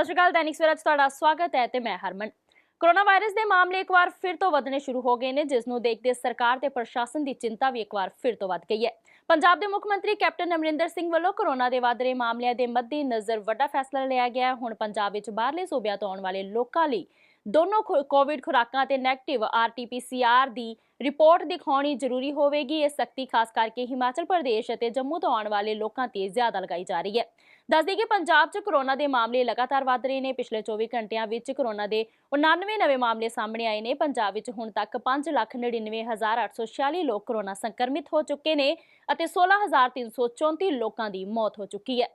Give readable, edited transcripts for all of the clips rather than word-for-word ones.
ਸ਼੍ਰੀ ਅਕਾਲ। दैनिक सवेरा च ਤੁਹਾਡਾ ਸਵਾਗਤ ਹੈ ਤੇ ਮੈਂ ਹਰਮਨ। ਕੋਰੋਨਾ ਵਾਇਰਸ ਦੇ ਮਾਮਲੇ ਇੱਕ ਵਾਰ ਫਿਰ ਤੋਂ ਵਧਣੇ ਸ਼ੁਰੂ ਹੋ ਗਏ ਨੇ, ਜਿਸ ਨੂੰ ਦੇਖਦੇ ਸਰਕਾਰ ਤੇ ਪ੍ਰਸ਼ਾਸਨ ਦੀ ਚਿੰਤਾ ਵੀ ਇੱਕ ਵਾਰ ਫਿਰ ਤੋਂ ਵੱਧ ਗਈ ਹੈ। ਪੰਜਾਬ ਦੇ ਮੁੱਖ ਮੰਤਰੀ ਕੈਪਟਨ ਅਮਰਿੰਦਰ ਸਿੰਘ ਵੱਲੋਂ ਕੋਰੋਨਾ ਦੇ ਵਧ ਰਹੇ ਮਾਮਲਿਆਂ ਦੇ ਮੱਦੇਨਜ਼ਰ ਵੱਡਾ ਫੈਸਲਾ ਲਿਆ ਗਿਆ ਹੈ। ਹੁਣ ਪੰਜਾਬ ਵਿੱਚ ਬਾਹਰਲੇ ਸੂਬਿਆਂ ਤੋਂ ਆਉਣ ਵਾਲੇ ਲੋਕਾਂ ਲਈ ਦੋਨੋਂ ਕੋਵਿਡ ਖੁਰਾਕਾਂ ਤੇ ਨੈਗੇਟਿਵ RT-PCR ਦੀ ਰਿਪੋਰਟ ਦਿਖਾਉਣੀ ਜ਼ਰੂਰੀ ਹੋਵੇਗੀ। ਇਹ ਸਖਤੀ ਖਾਸ ਕਰਕੇ ਹਿਮਾਚਲ ਪ੍ਰਦੇਸ਼ ਅਤੇ ਜੰਮੂ ਤੋਂ ਆਉਣ ਵਾਲੇ ਲੋਕਾਂ ਤੇ ਜ਼ਿਆਦਾ ਲਗਾਈ ਜਾ ਰਹੀ ਹੈ। ਦੱਸ ਦਈਏ ਕਿ ਪੰਜਾਬ 'ਚ ਕੋਰੋਨਾ ਦੇ ਮਾਮਲੇ ਲਗਾਤਾਰ ਵਧ ਰਹੇ ਨੇ। ਪਿਛਲੇ 24 ਘੰਟਿਆਂ ਵਿੱਚ ਕੋਰੋਨਾ ਦੇ 99 ਨਵੇਂ ਮਾਮਲੇ ਸਾਹਮਣੇ ਆਏ ਨੇ। ਪੰਜਾਬ ਵਿੱਚ ਹੁਣ ਤੱਕ 5,99,846 ਲੋਕ ਕੋਰੋਨਾ ਸੰਕਰਮਿਤ ਹੋ ਚੁੱਕੇ ਨੇ ਅਤੇ 16,334 ਲੋਕਾਂ ਦੀ ਮੌਤ ਹੋ ਚੁੱਕੀ ਹੈ।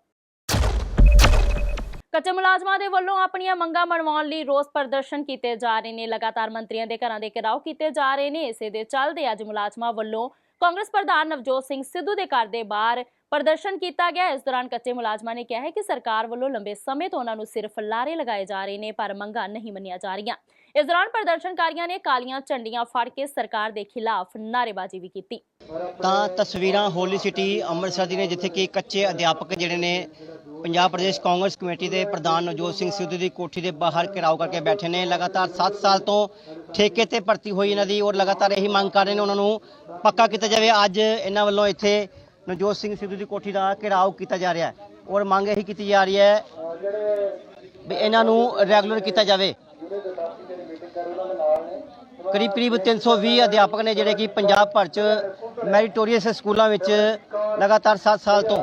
ਕੱਚੇ ਮੁਲਾਜ਼ਮਾਂ ਦੇ ਵੱਲੋਂ ਆਪਣੀਆਂ ਮੰਗਾਂ ਮਨਵਾਉਣ ਲਈ ਰੋਸ ਪ੍ਰਦਰਸ਼ਨ ਕੀਤੇ ਜਾ ਰਹੇ ਨੇ। ਲਗਾਤਾਰ ਮੰਤਰੀਆਂ ਦੇ ਘਰਾਂ ਦੇ ਘਿਰਾਓ ਕੀਤੇ ਜਾ ਰਹੇ ਨੇ। ਇਸੇ ਦੇ ਚੱਲਦੇ ਅੱਜ ਮੁਲਾਜ਼ਮਾਂ ਵੱਲੋਂ ਕਾਂਗਰਸ ਪ੍ਰਧਾਨ ਨਵਜੋਤ ਸਿੰਘ ਸਿੱਧੂ ਦੇ ਘਰ ਦੇ ਬਾਹਰ ਪ੍ਰਦਰਸ਼ਨ ਕੀਤਾ ਗਿਆ। ਇਸ ਦੌਰਾਨ ਕੱਚੇ ਮੁਲਾਜ਼ਮਾਂ ਨੇ ਕਿਹਾ ਹੈ ਕਿ ਸਰਕਾਰ ਵੱਲੋਂ ਲੰਬੇ ਸਮੇਂ ਤੋਂ ਉਹਨਾਂ ਨੂੰ ਸਿਰਫ ਲਾਰੇ ਲਗਾਏ ਜਾ ਰਹੇ ਨੇ, ਪਰ ਮੰਗਾਂ ਨਹੀਂ ਮੰਨੀਆਂ ਜਾ ਰਹੀਆਂ। ਇਸ ਦੌਰਾਨ ਪ੍ਰਦਰਸ਼ਨਕਾਰੀਆਂ ਨੇ ਕਾਲੀਆਂ ਝੰਡੀਆਂ ਫੜ ਕੇ ਸਰਕਾਰ ਦੇ ਖਿਲਾਫ ਨਾਅਰੇਬਾਜ਼ੀ ਵੀ ਕੀਤੀ। ਤਾਂ ਤਸਵੀਰਾਂ ਹੋਲੀ ਸਿਟੀ ਅੰਮ੍ਰਿਤਸਰ ਦੀ ਨੇ, ਜਿੱਥੇ ਕਿ ਕੱਚੇ ਅਧਿਆਪਕ ਜਿਹੜੇ ਨੇ ਪੰਜਾਬ ਪ੍ਰਦੇਸ਼ ਕਾਂਗਰਸ ਕਮੇਟੀ ਦੇ ਪ੍ਰਧਾਨ ਨਵਜੋਤ ਸਿੰਘ ਸਿੱਧੂ ਦੀ ਕੋਠੀ ਦੇ ਬਾਹਰ ਘਿਰਾਓ ਕਰਕੇ ਬੈਠੇ ਨੇ। ਲਗਾਤਾਰ 7 ਸਾਲ ਤੋਂ ਠੇਕੇ ਤੇ ਭਰਤੀ ਹੋਈ ਇਹਨਾਂ ਦੀ ਔਰ ਲਗਾਤਾਰ ਇਹੀ ਮੰਗ ਕਰ ਰਹੇ ਨੇ ਉਹਨਾਂ ਨੂੰ ਪੱਕਾ ਕੀਤਾ ਜਾਵੇ। ਅੱਜ ਇਹਨਾਂ ਵੱਲੋਂ ਇੱਥੇ ਨਵਜੋਤ ਸਿੰਘ ਸਿੱਧੂ ਦੀ ਕੋਠੀ ਦਾ ਘਿਰਾਓ ਕੀਤਾ ਜਾ ਰਿਹਾ ਹੈ ਔਰ ਮੰਗ ਇਹੀ ਕੀਤੀ ਜਾ ਰਹੀ ਹੈ ਵੀ ਇਹਨਾਂ ਨੂੰ ਰੈਗੂਲਰ ਕੀਤਾ ਜਾਵੇ। ਕਰੀਬ 320 ਅਧਿਆਪਕ ਨੇ ਜਿਹੜੇ ਕਿ ਪੰਜਾਬ ਭਰ 'ਚ ਮੈਰੀਟੋਰੀਅਸ ਸਕੂਲਾਂ ਵਿੱਚ ਲਗਾਤਾਰ 7 ਸਾਲ ਤੋਂ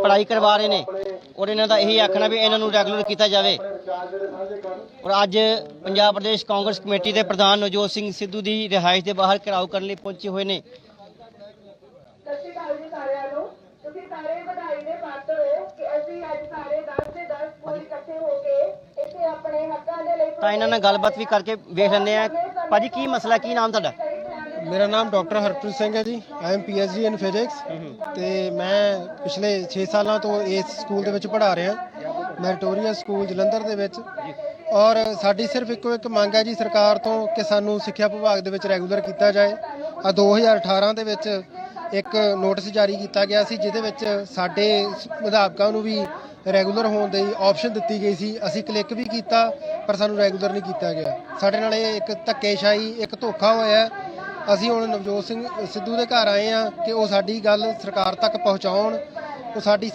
ਪੜ੍ਹਾਈ ਕਰਵਾ ਰਹੇ ਨੇ ਔਰ ਇਹਨਾਂ ਦਾ ਇਹੀ ਆਖਣਾ ਵੀ ਇਹਨਾਂ ਨੂੰ ਰੈਗੂਲਰ ਕੀਤਾ ਜਾਵੇ। ਔਰ ਅੱਜ ਪੰਜਾਬ ਪ੍ਰਦੇਸ਼ ਕਾਂਗਰਸ ਕਮੇਟੀ ਦੇ ਪ੍ਰਧਾਨ ਨਵਜੋਤ ਸਿੰਘ ਸਿੱਧੂ ਦੀ ਰਿਹਾਇਸ਼ ਦੇ ਬਾਹਰ ਘਿਰਾਓ ਕਰਨ ਲਈ ਪਹੁੰਚੇ ਹੋਏ ਨੇ। ਤਾਂ ਇਹਨਾਂ ਨਾਲ ਗੱਲਬਾਤ ਵੀ ਕਰਕੇ ਵੇਖ ਲੈਂਦੇ ਆ। ਭਾਜੀ ਕੀ ਮਸਲਾ, ਕੀ ਨਾਮ ਤੁਹਾਡਾ? मेरा नाम डॉक्टर हरप्रीत सिंह है ji. I am PhD in physics ਤੇ ਮੈਂ ਪਿਛਲੇ 6 ਸਾਲਾਂ ਤੋਂ ਇਸ ਸਕੂਲ ਦੇ ਵਿੱਚ ਪੜ੍ਹਾ ਰਿਹਾ, ਮੈਰੀਟੋਰੀਅਸ ਸਕੂਲ ਜਲੰਧਰ ਦੇ ਵਿੱਚ। ਔਰ ਸਾਡੀ ਸਿਰਫ ਇੱਕੋ ਇੱਕ ਮੰਗ ਹੈ ਜੀ ਸਰਕਾਰ ਤੋਂ ਕਿ ਸਾਨੂੰ ਸਿੱਖਿਆ ਵਿਭਾਗ ਦੇ ਵਿੱਚ ਰੈਗੂਲਰ ਕੀਤਾ ਜਾਏ। 2018 ਦੇ ਵਿੱਚ ਇੱਕ ਨੋਟਿਸ ਜਾਰੀ ਕੀਤਾ ਗਿਆ ਸੀ, ਜਿਹਦੇ ਵਿੱਚ ਸਾਡੇ ਅਧਿਆਪਕਾਂ ਨੂੰ ਵੀ ਰੈਗੂਲਰ ਹੋਣ ਦੀ ਆਪਸ਼ਨ ਦਿੱਤੀ ਗਈ ਸੀ। ਅਸੀਂ ਕਲਿੱਕ ਵੀ ਕੀਤਾ ਪਰ ਸਾਨੂੰ ਰੈਗੂਲਰ ਨਹੀਂ ਕੀਤਾ ਗਿਆ। ਸਾਡੇ ਨਾਲ ਇਹ ਇੱਕ ਧੱਕੇਸ਼ਾਹੀ, ਇੱਕ ਧੋਖਾ ਹੋਇਆ। ਅਸੀਂ ਹੁਣ ਨਵਜੋਤ ਸਿੰਘ ਸਿੱਧੂ ਦੇ ਘਰ ਆਏ ਹਾਂ ਕਿ ਉਹ ਸਾਡੀ ਗੱਲ ਸਰਕਾਰ ਤੱਕ ਪਹੁੰਚਾਉਣ, ਉਹ ਸਾਡੀ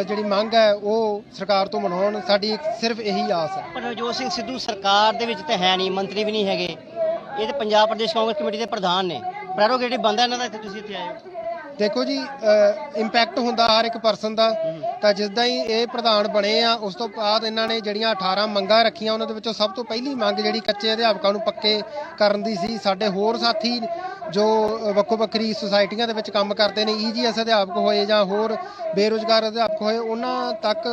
ਜਿਹੜੀ ਮੰਗ ਹੈ ਉਹ ਸਰਕਾਰ ਤੋਂ ਮਨਾਉਣ। ਸਾਡੀ ਸਿਰਫ ਇਹੀ ਆਸ ਹੈ। ਪਰ ਨਵਜੋਤ ਸਿੰਘ ਸਿੱਧੂ ਸਰਕਾਰ ਦੇ ਵਿੱਚ ਤਾਂ ਹੈ ਨਹੀਂ, ਮੰਤਰੀ ਵੀ ਨਹੀਂ ਹੈਗੇ। ਇਹ ਤਾਂ ਪੰਜਾਬ ਪ੍ਰਦੇਸ਼ ਕਾਂਗਰਸ ਕਮੇਟੀ ਦੇ ਪ੍ਰਧਾਨ ਨੇ। ਪ੍ਰੈਰੋਗੇਟਿਵ ਬਣਦਾ ਇਹਨਾਂ ਦਾ, ਇੱਥੇ ਤੁਸੀਂ ਇੱਥੇ ਆਏ ਹੋ। ਦੇਖੋ ਜੀ, ਇੰਪੈਕਟ ਹੁੰਦਾ ਹਰ ਇੱਕ ਪਰਸਨ ਦਾ। ਤਾਂ ਜਿੱਦਾਂ ਹੀ ਇਹ ਪ੍ਰਧਾਨ ਬਣੇ ਆ, ਉਸ ਤੋਂ ਬਾਅਦ ਇਹਨਾਂ ਨੇ ਜਿਹੜੀਆਂ 18 ਮੰਗਾਂ ਰੱਖੀਆਂ, ਉਹਨਾਂ ਦੇ ਵਿੱਚੋਂ ਸਭ ਤੋਂ ਪਹਿਲੀ ਮੰਗ ਜਿਹੜੀ ਕੱਚੇ ਅਧਿਆਪਕਾਂ ਨੂੰ ਪੱਕੇ ਕਰਨ ਦੀ ਸੀ। ਸਾਡੇ ਹੋਰ ਸਾਥੀ ਜੋ ਵੱਖੋ ਵੱਖਰੀ ਸੁਸਾਇਟੀਆਂ ਦੇ ਵਿੱਚ ਕੰਮ ਕਰਦੇ ਨੇ, EGS ਅਧਿਆਪਕ ਹੋਏ ਜਾਂ ਹੋਰ ਬੇਰੁਜ਼ਗਾਰ ਅਧਿਆਪਕ ਹੋਏ, ਉਹਨਾਂ ਤੱਕ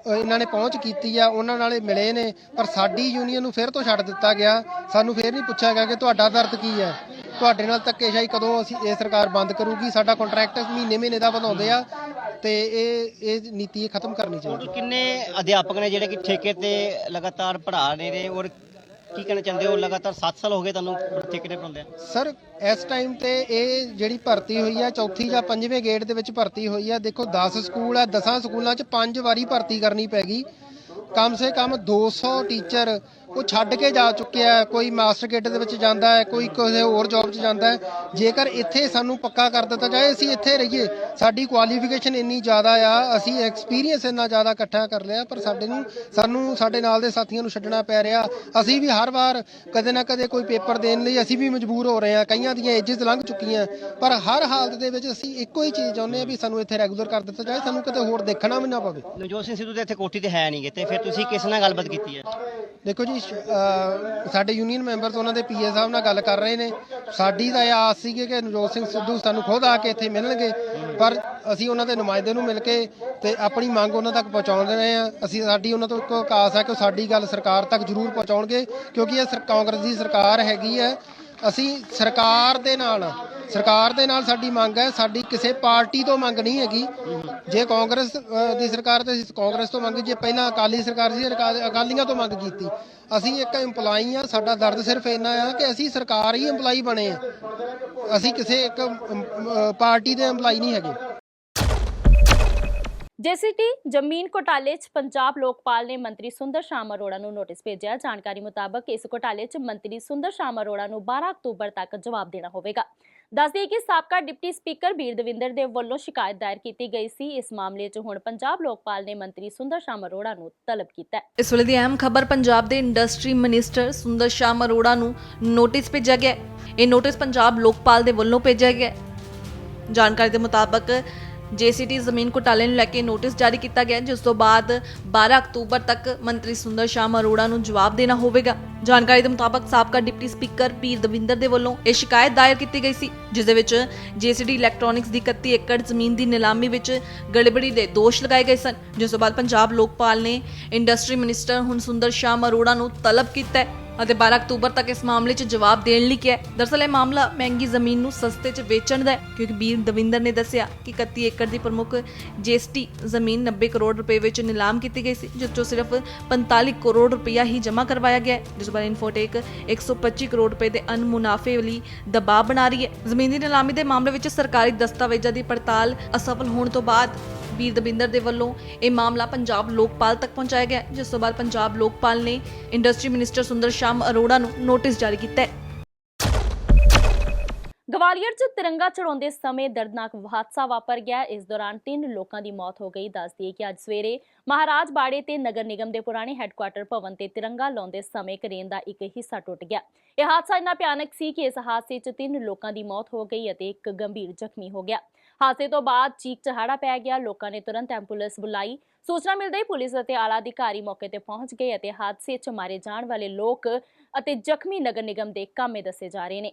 ਇਹਨਾਂ ਨੇ ਪਹੁੰਚ ਕੀਤੀ ਆ, ਉਹਨਾਂ ਨਾਲ ਮਿਲੇ ਨੇ। ਪਰ ਸਾਡੀ ਯੂਨੀਅਨ ਨੂੰ ਫਿਰ ਤੋਂ ਛੱਡ ਦਿੱਤਾ ਗਿਆ। ਸਾਨੂੰ ਫਿਰ ਨਹੀਂ ਪੁੱਛਿਆ ਗਿਆ ਕਿ ਤੁਹਾਡਾ ਦਰਦ ਕੀ ਹੈ, ਤੁਹਾਡੇ ਨਾਲ ਧੱਕੇਸ਼ਾਹੀ ਕਦੋਂ ਅਸੀਂ ਇਹ ਸਰਕਾਰ ਬੰਦ ਕਰੂਗੀ। ਸਾਡਾ ਕੰਟਰੈਕਟ ਮਹੀਨੇ ਦਾ ਵਧਾਉਂਦੇ ਆ ਤੇ ਇਹ ਨੀਤੀ ਖਤਮ ਕਰਨੀ ਚਾਹੀਦੀ। ਕਿੰਨੇ ਅਧਿਆਪਕ ਨੇ ਜਿਹੜੇ ਕਿ ਠੇਕੇ ਤੇ ਲਗਾਤਾਰ ਪੜ੍ਹਾ ਰਹੇ ਨੇ ਔਰ ਕੀ ਕਹਿਣਾ ਚਾਹੁੰਦੇ ਹੋ? ਲਗਾਤਾਰ 7 ਸਾਲ ਹੋ ਗਏ ਤੁਹਾਨੂੰ ਠੇਕੇ ਤੇ ਪੜ੍ਹਾਉਂਦੇ ਆ। ਸਰ, ਇਸ ਟਾਈਮ ਤੇ ਇਹ ਜਿਹੜੀ ਭਰਤੀ ਹੋਈ ਆ, ਚੌਥੀ ਜਾਂ 5ਵੇਂ ਗੇੜ ਦੇ ਵਿੱਚ ਭਰਤੀ ਹੋਈ ਆ। ਦੇਖੋ 10 ਸਕੂਲ ਆ, 10 ਸਕੂਲਾਂ 'ਚ 5 ਵਾਰੀ ਭਰਤੀ ਕਰਨੀ ਪੈ ਗਈ। ਕਮ ਸੇ ਕਮ 200 ਟੀਚਰ ਉਹ ਛੱਡ ਕੇ ਜਾ ਚੁੱਕਿਆ। ਕੋਈ ਮਾਸਟਰ ਗੇਟ ਦੇ ਵਿੱਚ ਜਾਂਦਾ ਹੈ, ਕੋਈ ਕਿਸੇ ਹੋਰ ਜੌਬ 'ਚ ਜਾਂਦਾ ਹੈ। ਜੇਕਰ ਇੱਥੇ ਸਾਨੂੰ ਪੱਕਾ ਕਰ ਦਿੱਤਾ ਜਾਏ, ਅਸੀਂ ਇੱਥੇ ਰਹੀਏ। ਸਾਡੀ ਕੁਆਲੀਫਿਕੇਸ਼ਨ ਇੰਨੀ ਜ਼ਿਆਦਾ ਆ, ਅਸੀਂ ਐਕਸਪੀਰੀਅੰਸ ਇੰਨਾ ਜ਼ਿਆਦਾ ਇਕੱਠਾ ਕਰ ਲਿਆ, ਪਰ ਸਾਨੂੰ ਸਾਡੇ ਨਾਲ ਦੇ ਸਾਥੀਆਂ ਨੂੰ ਛੱਡਣਾ ਪੈ ਰਿਹਾ। ਅਸੀਂ ਵੀ ਹਰ ਵਾਰ ਕਦੇ ਨਾ ਕਦੇ ਕੋਈ ਪੇਪਰ ਦੇਣ ਲਈ ਅਸੀਂ ਵੀ ਮਜਬੂਰ ਹੋ ਰਹੇ ਹਾਂ। ਕਈਆਂ ਦੀਆਂ ਏਜਸ ਲੰਘ ਚੁੱਕੀਆਂ, ਪਰ ਹਰ ਹਾਲਤ ਦੇ ਵਿੱਚ ਅਸੀਂ ਇੱਕੋ ਹੀ ਚੀਜ਼ ਚਾਹੁੰਦੇ ਹਾਂ ਵੀ ਸਾਨੂੰ ਇੱਥੇ ਰੈਗੂਲਰ ਕਰ ਦਿੱਤਾ ਜਾਏ, ਸਾਨੂੰ ਕਿਤੇ ਹੋਰ ਦੇਖਣਾ ਵੀ ਨਾ ਪਵੇ। ਨਵਜੋਤ ਸਿੰਘ ਸਿੱਧੂ ਦੇ ਇੱਥੇ ਕੋਠੀ ਤੇ ਹੈ ਨਹੀਂ ਗੇ, ਤੇ ਫਿਰ ਤੁਸੀਂ ਕਿਸ ਨਾਲ ਗੱਲਬਾਤ ਕੀਤੀ ਹੈ? ਦੇਖੋ ਜੀ, ਸਾਡੇ ਯੂਨੀਅਨ ਮੈਂਬਰਸ ਉਹਨਾਂ ਦੇ PA ਸਾਹਿਬ ਨਾਲ ਗੱਲ ਕਰ ਰਹੇ ਨੇ। ਸਾਡੀ ਤਾਂ ਇਹ ਆਸ ਸੀ ਕਿ ਨਵਜੋਤ ਸਿੰਘ ਸਿੱਧੂ ਸਾਨੂੰ ਖੁਦ ਆ ਕੇ ਇੱਥੇ ਮਿਲਣਗੇ, ਪਰ ਅਸੀਂ ਉਹਨਾਂ ਦੇ ਨੁਮਾਇੰਦੇ ਨੂੰ ਮਿਲ ਕੇ ਤੇ ਆਪਣੀ ਮੰਗ ਉਹਨਾਂ ਤੱਕ ਪਹੁੰਚਾਉਂਦੇ ਰਹੇ ਹਾਂ। ਸਾਡੀ ਉਹਨਾਂ ਤੋਂ ਇੱਕ ਆਸ ਹੈ ਕਿ ਸਾਡੀ ਗੱਲ ਸਰਕਾਰ ਤੱਕ ਜ਼ਰੂਰ ਪਹੁੰਚਾਉਣਗੇ, ਕਿਉਂਕਿ ਇਹ ਕਾਂਗਰਸ ਦੀ ਸਰਕਾਰ ਹੈਗੀ ਹੈ। ਅਸੀਂ ਸਰਕਾਰ ਦੇ ਨਾਲ ਸਾਡੀ ਮੰਗ ਹੈ, ਸਾਡੀ ਕਿਸੇ ਪਾਰਟੀ ਤੋਂ ਮੰਗ ਨਹੀਂ ਹੈਗੀ। ਜੇ ਕਾਂਗਰਸ ਦੀ ਸਰਕਾਰ ਤੇ ਅਸੀਂ ਕਾਂਗਰਸ ਤੋਂ ਮੰਗ, ਜੇ ਪਹਿਲਾਂ ਅਕਾਲੀ ਸਰਕਾਰ ਸੀ ਅਕਾਲੀਆਂ ਤੋਂ ਮੰਗ ਕੀਤੀ। ਅਸੀਂ ਇੱਕ ਇੰਪਲਾਈ ਆ, ਸਾਡਾ ਦਰਦ ਸਿਰਫ ਇੰਨਾ ਆ ਕਿ ਅਸੀਂ ਸਰਕਾਰ ਹੀ ਇੰਪਲਾਈ ਬਣੇ ਆ, ਅਸੀਂ ਕਿਸੇ ਇੱਕ ਪਾਰਟੀ ਦੇ ਇੰਪਲਾਈ ਨਹੀਂ ਹੈਗੇ। ਜੇਸੀਟੀ ਜ਼ਮੀਨ ਘੁਟਾਲੇ 'ਚ ਪੰਜਾਬ ਲੋਕਪਾਲ ਨੇ ਮੰਤਰੀ ਸੁੰਦਰ ਸ਼ਾਮ ਅਰੋੜਾ ਨੂੰ ਨੋਟਿਸ ਭੇਜਿਆ। ਜਾਣਕਾਰੀ ਮੁਤਾਬਕ ਇਸ ਘੁਟਾਲੇ 'ਚ ਮੰਤਰੀ ਸੁੰਦਰ ਸ਼ਾਮ ਅਰੋੜਾ ਨੂੰ 12 ਅਕਤੂਬਰ ਤੱਕ ਜਵਾਬ ਦੇਣਾ ਹੋਵੇਗਾ। ਦੱਸ ਦਈਏ ਕਿ ਸਾਬਕਾ ਡਿਪਟੀ ਸਪੀਕਰ ਬੀਰ ਦਵਿੰਦਰ ਦੇ ਵੱਲੋਂ ਸ਼ਿਕਾਇਤ ਦਾਇਰ ਕੀਤੀ ਗਈ ਸੀ। ਇਸ ਮਾਮਲੇ 'ਚ ਹੁਣ ਪੰਜਾਬ ਲੋਕਪਾਲ ਨੇ ਮੰਤਰੀ ਸੁੰਦਰ ਸ਼ਾਮ ਅਰੋੜਾ ਨੂੰ ਤਲਬ ਕੀਤਾ ਹੈ। ਇਸ ਵੇਲੇ ਦੀ ਅਹਿਮ ਖਬਰ ਪੰਜਾਬ ਦੇ ਇੰਡਸਟਰੀ ਮਿਨਿਸਟਰ ਸੁੰਦਰ ਸ਼ਾਮ ਅਰੋੜਾ ਨੂੰ ਨੋਟਿਸ ਭੇਜਿਆ ਗਿਆ ਹੈ। ਇਹ ਨੋਟਿਸ ਪੰਜਾਬ ਲੋਕਪਾਲ ਦੇ ਵੱਲੋਂ ਭੇਜਿਆ ਗਿਆ ਹੈ। ਜਾਣਕਾਰੀ ਦੇ ਮੁਤਾਬਕ ਜੇਸੀਟੀ ਜ਼ਮੀਨ ਘੁਟਾਲੇ ਨੂੰ ਲੈ ਕੇ ਨੋਟਿਸ ਜਾਰੀ ਕੀਤਾ ਗਿਆ, ਜਿਸ ਤੋਂ ਬਾਅਦ 12 ਅਕਤੂਬਰ ਤੱਕ ਮੰਤਰੀ ਸੁੰਦਰ ਸ਼ਾਮ ਅਰੋੜਾ ਨੂੰ ਜਵਾਬ ਦੇਣਾ ਹੋਵੇਗਾ। ਜਾਣਕਾਰੀ ਦੇ ਮੁਤਾਬਕ ਸਾਬਕਾ ਡਿਪਟੀ ਸਪੀਕਰ ਬੀਰ ਦਵਿੰਦਰ ਦੇ ਵੱਲੋਂ ਇਹ ਸ਼ਿਕਾਇਤ ਦਾਇਰ ਕੀਤੀ ਗਈ ਸੀ, ਜਿਸ ਦੇ ਵਿੱਚ ਜੇਸੀਟੀ ਇਲੈਕਟ੍ਰੋਨਿਕਸ ਦੀ 31 ਏਕੜ ਜ਼ਮੀਨ ਦੀ ਨਿਲਾਮੀ ਵਿੱਚ ਗੜਬੜੀ ਦੇ ਦੋਸ਼ ਲਗਾਏ ਗਏ ਸਨ, ਜਿਸ ਤੋਂ ਬਾਅਦ ਪੰਜਾਬ ਲੋਕਪਾਲ ਨੇ ਇੰਡਸਟਰੀ ਮਿਨਿਸਟਰ ਹੁਣ ਸੁੰਦਰ ਸ਼ਾਮ ਅਰੋੜਾ ਨੂੰ ਤਲਬ ਕੀਤਾ ਹੈ ਅਤੇ 12 ਅਕਤੂਬਰ ਤੱਕ ਇਸ ਮਾਮਲੇ 'ਚ ਜਵਾਬ ਦੇਣ ਲਈ ਕਿਹਾ। ਦਰਅਸਲ ਇਹ ਮਾਮਲਾ ਮਹਿੰਗੀ ਜ਼ਮੀਨ ਨੂੰ ਸਸਤੇ 'ਚ ਵੇਚਣ ਦਾ ਹੈ, ਕਿਉਂਕਿ ਬੀਰ ਦਵਿੰਦਰ ਨੇ ਦੱਸਿਆ ਕਿ 31 ਏਕੜ ਦੀ ਪ੍ਰਮੁੱਖ ਜੀਐਸਟੀ ਜ਼ਮੀਨ 90 ਕਰੋੜ ਰੁਪਏ ਵਿੱਚ ਨਿਲਾਮ ਕੀਤੀ ਗਈ ਸੀ, ਜਿਸ 'ਚੋਂ ਸਿਰਫ 45 ਕਰੋੜ ਰੁਪਇਆ ਹੀ ਜਮ੍ਹਾਂ ਕਰਵਾਇਆ ਗਿਆ ਹੈ, ਜਿਸ ਬਾਰੇ ਇਨਫੋਟੇਕ 125 ਕਰੋੜ ਰੁਪਏ ਦੇ ਅਣਮੁਨਾਫੇ ਲਈ ਦਬਾਅ ਬਣਾ ਰਹੀ ਹੈ। ਜ਼ਮੀਨ ਦੀ ਨਿਲਾਮੀ ਦੇ ਮਾਮਲੇ ਵਿੱਚ ਸਰਕਾਰੀ ਦਸਤਾਵੇਜ਼ਾਂ ਦੀ ਪੜਤਾਲ ਅਸਫਲ ਹੋਣ ਤੋਂ ਬਾਅਦ ਬੀਰ ਦਵਿੰਦਰ ਦੇ ਵੱਲੋਂ ਇਹ ਮਾਮਲਾ ਪੰਜਾਬ ਲੋਕਪਾਲ ਤੱਕ ਪਹੁੰਚਾਇਆ ਗਿਆ, ਜਿਸ ਤੋਂ ਬਾਅਦ ਪੰਜਾਬ ਲੋਕਪਾਲ ਨੇ ਇੰਡਸਟਰੀ ਮਿਨਿਸਟਰ ਸੁੰਦਰ ਸ਼ਾਮ ਅਰੋੜਾ ਨੂੰ ਨੋਟਿਸ ਜਾਰੀ ਕੀਤਾ ਹੈ। ਗਵਾਲੀਅਰ 'ਚ ਤਿਰੰਗਾ ਚੜਾਉਂਦੇ ਸਮੇਂ ਦਰਦਨਾਕ ਹਾਦਸਾ ਵਾਪਰ ਗਿਆ। ਇਸ ਦੌਰਾਨ 3 ਲੋਕਾਂ ਦੀ ਮੌਤ ਹੋ ਗਈ। ਦੱਸ ਦਈਏ ਕਿ ਅੱਜ ਸਵੇਰੇ ਮਹਾਰਾਜ ਬਾੜੇ ਤੇ ਨਗਰ ਨਿਗਮ ਦੇ ਪੁਰਾਣੇ ਹੈੱਡਕੁਆਟਰ ਭਵਨ ਤੇ ਤਿਰੰਗਾ ਲਾਉਂਦੇ ਸਮੇਂ ਕਰੇਨ ਦਾ ਇੱਕ ਹਿੱਸਾ ਟੁੱਟ ਗਿਆ। ਇਹ ਹਾਦਸਾ ਇੰਨਾ ਭਿਆਨਕ ਸੀ ਕਿ ਇਸ ਹਾਦਸੇ 'ਚ 3 ਲੋਕਾਂ ਦੀ ਮੌਤ ਹੋ ਗਈ ਅਤੇ ਇੱਕ ਗੰਭੀਰ ਜ਼ਖਮੀ ਹੋ ਗਿਆ। ਹਾਦਸੇ ਤੋਂ ਬਾਅਦ ਚੀਕ ਚਿਹਾੜਾ ਪੈ ਗਿਆ। ਲੋਕਾਂ ਨੇ ਤੁਰੰਤ ਐਂਬੂਲੈਂਸ ਬੁਲਾਈ। ਸੂਚਨਾ ਮਿਲਦੇ ਹੀ ਪੁਲਿਸ ਅਤੇ ਆਲਾ ਅਧਿਕਾਰੀ ਮੌਕੇ ਤੇ ਪਹੁੰਚ ਗਏ ਅਤੇ ਹਾਦਸੇ 'ਚ ਮਾਰੇ ਜਾਣ ਵਾਲੇ ਲੋਕ ਅਤੇ ਜ਼ਖਮੀ ਨਗਰ ਨਿਗਮ ਦੇ ਕਾਮੇ ਦੱਸੇ ਜਾ ਰਹੇ ਨੇ।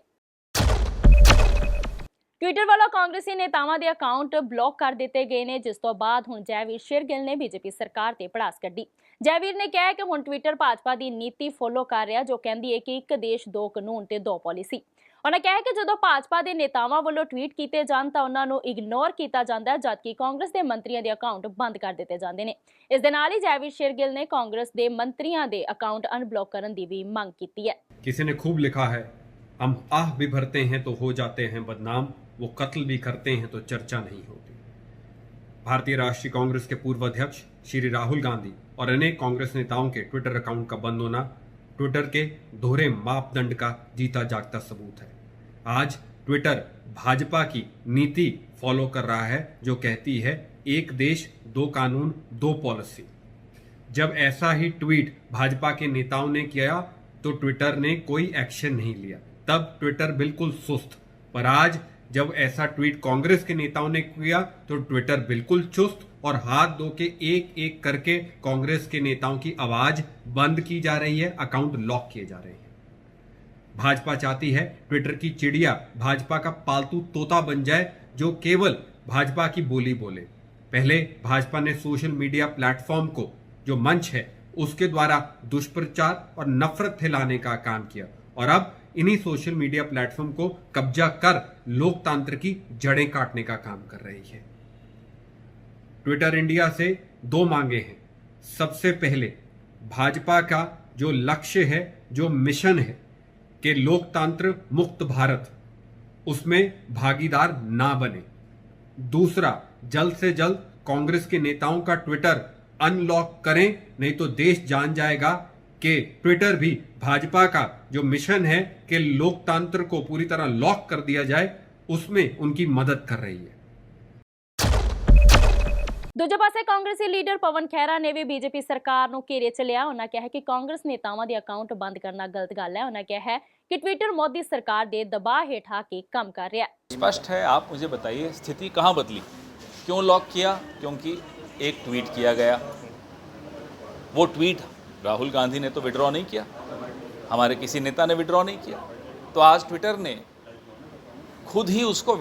ਟਵਿੱਟਰ ਵੱਲੋਂ ਕਾਂਗਰਸੀ ਨੇਤਾਵਾਂ ਦੇ ਅਕਾਊਂਟ ਬਲੌਕ ਕਰ ਦਿੱਤੇ ਗਏ ਨੇ, ਜਿਸ ਤੋਂ ਬਾਅਦ ਹੁਣ ਜੈਵੀਰ ਸ਼ੇਰਗਿੱਲ ਨੇ ਬੀਜੇਪੀ ਸਰਕਾਰ ਤੇ ਭੜਾਸ ਕੱਢੀ। ਜੈਵੀਰ ਨੇ ਕਿਹਾ ਕਿ ਹੁਣ ਟਵਿੱਟਰ ਭਾਜਪਾ ਦੀ ਨੀਤੀ ਫੋਲੋ ਕਰ ਰਿਹਾ, ਜੋ ਕਹਿੰਦੀ ਹੈ ਕਿ ਇੱਕ ਦੇਸ਼ ਦੋ ਕਾਨੂੰਨ ਤੇ ਦੋ ਪਾਲਿਸੀ। ਉਹਨਾਂ ਕਿਹਾ ਕਿ ਜਦੋਂ ਭਾਜਪਾ ਦੇ ਨੇਤਾਵਾਂ ਵੱਲੋਂ ਟਵੀਟ ਕੀਤੇ ਜਾਣ ਤਾਂ ਉਹਨਾਂ ਨੂੰ ਇਗਨੋਰ ਕੀਤਾ ਜਾਂਦਾ ਹੈ, ਜਦਕਿ ਕਾਂਗਰਸ ਦੇ ਮੰਤਰੀਆਂ ਦੇ ਅਕਾਊਂਟ ਬੰਦ ਕਰ ਦਿੱਤੇ ਜਾਂਦੇ ਨੇ। ਇਸ ਦੇ ਨਾਲ ਹੀ ਜੈਵੀਰ ਸ਼ੇਰਗਿੱਲ ਨੇ ਕਾਂਗਰਸ ਦੇ ਮੰਤਰੀਆਂ ਦੇ ਅਕਾਊਂਟ ਅਨਬਲੌਕ ਕਰਨ ਦੀ ਵੀ ਮੰਗ ਕੀਤੀ ਹੈ। किसी ने खूब लिखा है, हम आह भी भरते हैं तो हो जाते हैं बदनाम, वो कत्ल भी करते हैं तो चर्चा नहीं होती। भारतीय राष्ट्रीय कांग्रेस के पूर्व अध्यक्ष श्री राहुल गांधी और अनेक कांग्रेस नेताओं के ट्विटर अकाउंट का बंद होना ट्विटर के दोहरे मापदंड का जीता जागता सबूत है। आज ट्विटर भाजपा की नीति फॉलो कर रहा है, जो कहती है एक देश दो कानून दो पॉलिसी। जब ऐसा ही ट्वीट भाजपा के नेताओं ने किया तो ट्विटर ने कोई एक्शन नहीं लिया, तब ट्विटर बिल्कुल सुस्त। पर आज जब ऐसा ट्वीट कांग्रेस के नेताओं ने किया तो ट्विटर बिल्कुल चुस्त और हाथ धो के एक एक करके कांग्रेस के नेताओं की आवाज बंद की जा रही है, अकाउंट लॉक किए जा रहे हैं। भाजपा चाहती है ट्विटर की चिड़िया भाजपा का पालतू तोता बन जाए, जो केवल भाजपा की बोली बोले। पहले भाजपा ने सोशल मीडिया प्लेटफॉर्म को, जो मंच है, उसके द्वारा दुष्प्रचार और नफरत फैलाने का काम किया, और अब इन्हीं सोशल मीडिया प्लेटफॉर्म को कब्जा कर लोकतंत्र की जड़ें काटने का काम कर रही है। ट्विटर इंडिया से 2 मांगे हैं। सबसे पहले भाजपा का जो लक्ष्य है, जो मिशन है कि लोकतंत्र मुक्त भारत, उसमें भागीदार ना बने। दूसरा, जल्द से जल्द कांग्रेस के नेताओं का ट्विटर अनलॉक करें, नहीं तो देश जान जाएगा कि ट्विटर भी भाजपा का जो मिशन है कि लोकतंत्र को पूरी तरह लॉक कर दिया जाए, उसमें उनकी मदद कर रही है। ਦੂਜੇ ਪਾਸੇ ਕਾਂਗਰਸੀ ਲੀਡਰ ਪਵਨ ਖਹਿਰਾ ਨੇ ਵੀ ਬੀਜੇਪੀ ਸਰਕਾਰ ਨੂੰ ਘੇਰੇ 'ਚ ਲਿਆ। ਉਹਨਾਂ ਕਿਹਾ ਕਿ ਕਾਂਗਰਸ ਨੇਤਾਵਾਂ ਦੇ ਅਕਾਊਂਟ ਬੰਦ ਕਰਨਾ ਗਲਤ ਗੱਲ ਹੈ। ਉਹਨਾਂ ਕਿਹਾ ਹੈ कि ट्विटर मोदी सरकार दे दबाव हेठ आके कम कर रहा है। स्पष्ट है, आप मुझे बताइए स्थिति कहाँ बदली, क्यों लॉक किया? क्योंकि एक ट्वीट किया गया, वो ट्वीट राहुल गांधी ने तो विड्रॉ नहीं किया, हमारे किसी नेता ने विड्रॉ नहीं किया, तो आज ट्विटर ने खुद ही उसको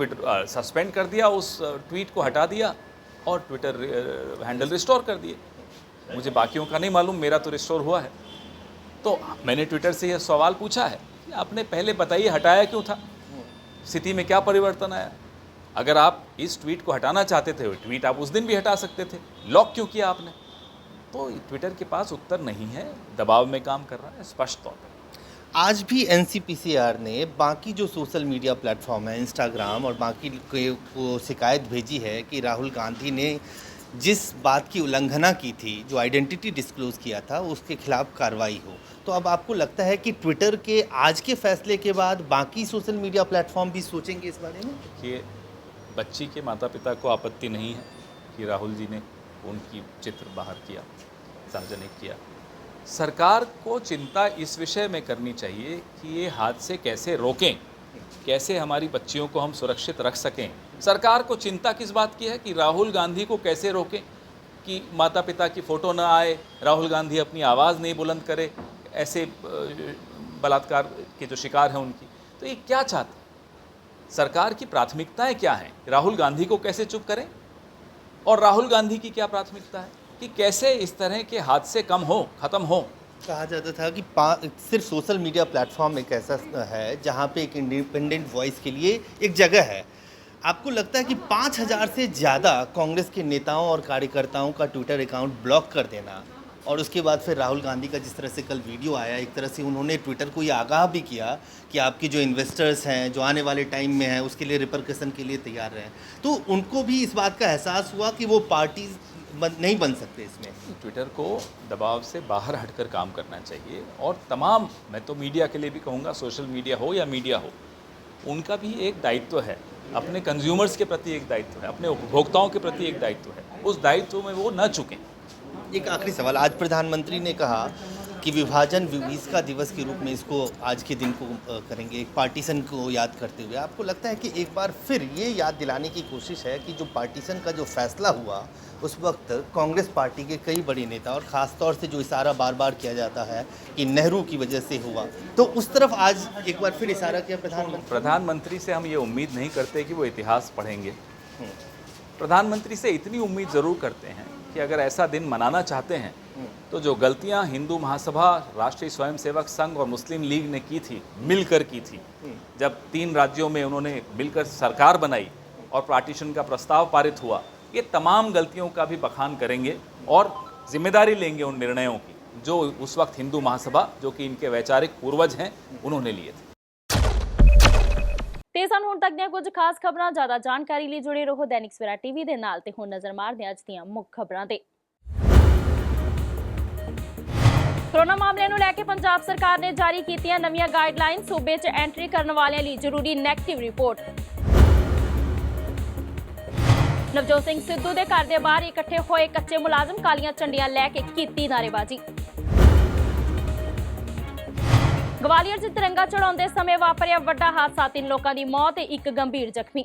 सस्पेंड कर दिया, उस ट्वीट को हटा दिया और ट्विटर हैंडल रिस्टोर कर दिए। मुझे बाकियों का नहीं मालूम, मेरा तो रिस्टोर हुआ है। तो मैंने ट्विटर से यह सवाल पूछा है, आपने पहले बताइए हटाया क्यों था, स्थिति में क्या परिवर्तन आया? अगर आप इस ट्वीट को हटाना चाहते थे, ट्वीट आप उस दिन भी हटा सकते थे, लॉक क्यों किया आपने? तो ट्विटर के पास उत्तर नहीं है, दबाव में काम कर रहा है स्पष्ट तौर पर। आज भी एनसीपीसीआर ने बाकी जो सोशल मीडिया प्लेटफॉर्म है, इंस्टाग्राम और बाकी को शिकायत भेजी है कि राहुल गांधी ने जिस बात की उल्लंघना की थी, जो आइडेंटिटी डिस्क्लोज किया था, उसके खिलाफ कार्रवाई हो। तो अब आपको लगता है कि ट्विटर के आज के फैसले के बाद बाकी सोशल मीडिया प्लेटफॉर्म भी सोचेंगे इस बारे में? कि बच्ची के माता पिता को आपत्ति नहीं है कि राहुल जी ने उनकी चित्र बाहर किया, सार्वजनिक किया। सरकार को चिंता इस विषय में करनी चाहिए कि ये हादसे कैसे रोकें, कैसे हमारी बच्चियों को हम सुरक्षित रख सकें। सरकार को चिंता किस बात की है कि राहुल गांधी को कैसे रोकें कि माता पिता की फ़ोटो ना आए, राहुल गांधी अपनी आवाज़ नहीं बुलंद करे ऐसे बलात्कार के जो शिकार हैं उनकी। तो ये क्या चाहते हैं? सरकार की प्राथमिकताएं क्या हैं? राहुल गांधी को कैसे चुप करें, और राहुल गांधी की क्या प्राथमिकता है कि कैसे इस तरह के हादसे कम हो, ख़त्म हो। कहा जाता था कि सिर्फ सोशल मीडिया प्लेटफॉर्म एक ऐसा है जहां पे एक इंडिपेंडेंट वॉइस के लिए एक जगह है। आपको लगता है कि 5000 से ज़्यादा कांग्रेस के नेताओं और कार्यकर्ताओं का ट्विटर अकाउंट ब्लॉक कर देना, और उसके बाद फिर राहुल गांधी का जिस तरह से कल वीडियो आया, एक तरह से उन्होंने ट्विटर को ये आगाह भी किया कि आपकी जो इन्वेस्टर्स हैं, जो आने वाले टाइम में हैं, उसके लिए रिपरकशन के लिए तैयार रहें, तो उनको भी इस बात का एहसास हुआ कि वो पार्टी नहीं बन सकते इसमें। ट्विटर को दबाव से बाहर हटकर काम करना चाहिए, और तमाम, मैं तो मीडिया के लिए भी कहूँगा, सोशल मीडिया हो या मीडिया हो, उनका भी एक दायित्व है, अपने कंज्यूमर्स के प्रति एक दायित्व है, अपने उपभोक्ताओं के प्रति एक दायित्व है, उस दायित्व में वो न चुकें। एक आखिरी सवाल, आज प्रधानमंत्री ने कहा कि विभाजन विभीषका दिवस के रूप में इसको आज के दिन को करेंगे, एक पार्टीशन को याद करते हुए। आपको लगता है कि एक बार फिर ये याद दिलाने की कोशिश है कि जो पार्टीशन का जो फैसला हुआ उस वक्त कांग्रेस पार्टी के कई बड़े नेता, और ख़ास तौर से जो इशारा बार बार किया जाता है कि नेहरू की वजह से हुआ, तो उस तरफ आज एक बार फिर इशारा किया प्रधानमंत्री से हम ये उम्मीद नहीं करते कि वो इतिहास पढ़ेंगे। प्रधानमंत्री से इतनी उम्मीद ज़रूर करते हैं कि अगर ऐसा दिन मनाना चाहते हैं तो जो गलतियां हिंदू महासभा, राष्ट्रीय स्वयंसेवक संघ और मुस्लिम लीग ने की थी, मिलकर की थी, जब 3 राज्यों में उन्होंने मिलकर सरकार बनाई और पार्टीशन का प्रस्ताव पारित हुआ, ये तमाम गलतियों का भी बखान करेंगे और जिम्मेदारी लेंगे उन निर्णयों की जो उस वक्त हिंदू महासभा, जो कि इनके वैचारिक पूर्वज हैं, उन्होंने लिए थे। ਤੇ ਸਾਨੂੰ ਹੁਣ ਤੱਕ ਦੀਆਂ ਕੁਝ ਖਾਸ ਖਬਰਾਂ। ਜ਼ਿਆਦਾ ਜਾਣਕਾਰੀ ਲਈ ਜੁੜੇ ਰਹੋ ਦੈਨਿਕ ਸਵੇਰਾ ਟੀਵੀ ਦੇ ਨਾਲ ਤੇ ਹੁਣ ਨਜ਼ਰ ਮਾਰਦੇ ਹਾਂ ਅੱਜ ਦੀਆਂ ਮੁੱਖ ਖਬਰਾਂ ਤੇ। ਕੋਰੋਨਾ ਮਾਮਲਿਆਂ ਨੂੰ ਲੈ ਕੇ ਪੰਜਾਬ ਸਰਕਾਰ ਨੇ ਜਾਰੀ ਕੀਤੀਆਂ ਨਵੀਆਂ ਗਾਈਡਲਾਈਨ। ਸੂਬੇ 'ਚ ਐਂਟਰੀ ਕਰਨ ਵਾਲਿਆਂ ਲਈ ਜ਼ਰੂਰੀ ਨੈਗੇਟਿਵ ਰਿਪੋਰਟ। ਨਵਜੋਤ ਸਿੰਘ ਸਿੱਧੂ ਦੇ ਘਰ ਦੇ ਬਾਹਰ ਇਕੱਠੇ ਹੋਏ ਕੱਚੇ ਮੁਲਾਜ਼ਮ ਕਾਲੀਆਂ ਝੰਡੀਆਂ ਲੈ ਕੇ ਕੀਤੀ ਨਾਅਰੇਬਾਜ਼ੀ। ਗਵਾਲੀਅਰ 'ਚ ਤਿਰੰਗਾ ਚੜਾਉਂਦੇ ਸਮੇਂ ਵਾਪਰਿਆ ਵੱਡਾ ਹਾਦਸਾ, 3 ਲੋਕਾਂ ਦੀ ਮੌਤ ਤੇ 1 ਗੰਭੀਰ ਜ਼ਖਮੀ।